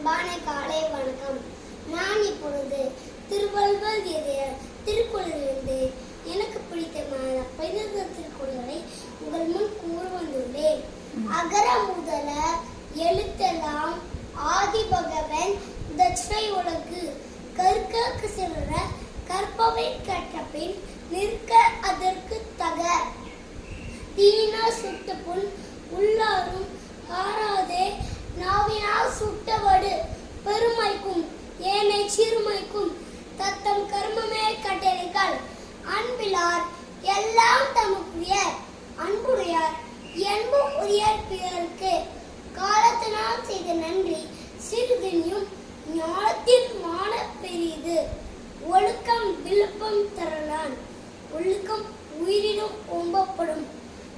அன்பான காலை வணக்கம். நான் இப்பொழுது திருவள்ளுவர் எழுதிய திருக்குறளிலிருந்து எனக்கு பிடித்தமான 15 திருக்குறளை உங்கள் முன் கூற வந்துள்ளேன். அகர முதல எழுத்தெல்லாம் ஆதி பகவன் தட்சணை உலகு கற்க சிற கற்பவை கற்றபின் நிற்க அதற்கு தக தீனா சுட்ட புண் உள்ளாரும் ஆறாதே நாவினால் சுட்டவடு பெருமைக்கும் ஏனை சிறுமைக்கும் தத்தம் கர்மமே கட்டளைகள் அன்பிலார் எல்லாம் தமக்குரியர் அன்புடையார் என்பு உரியர் பிறருக்கு காலத்தினால் செய்த நன்றி சிறிதும் ஞானத்தின் மான பெரிது ஒழுக்கம் விழுப்பம் தரலான் ஒழுக்கம் உயிரினும் ஓம்பப்படும்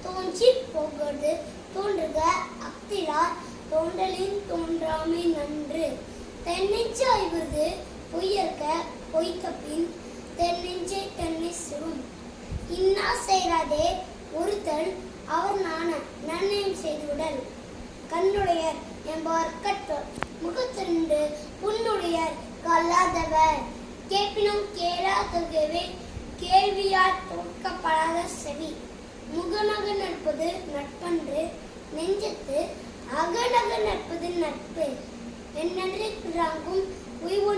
தோன்றி போகிறது தோன்றுக அக்திலார் தோன்றலின் தோன்றாமை நன்று தென்னெஞ்சு ஐவது பொய்யற்க பொய்த்த பின் தென்னெஞ்சை தன்னை சுடும் இன்னா செய்யாதே ஒருத்தல் அவர் நாண நன்னயம் செய்துவிடல் கண்ணுடையர் என்பவர் கற்றோர் முகத்திரண்டு புண்ணுடையர் கல்லாதவர் கேட்பினும் கேளாதவே கேள்வியால் தோற்கப்படாத செவி முகநக நட்பது நட்பன்று நெஞ்சத்து அகநக நட்பது நட்பு என்னன்றி பிறாங்கும் உய்வு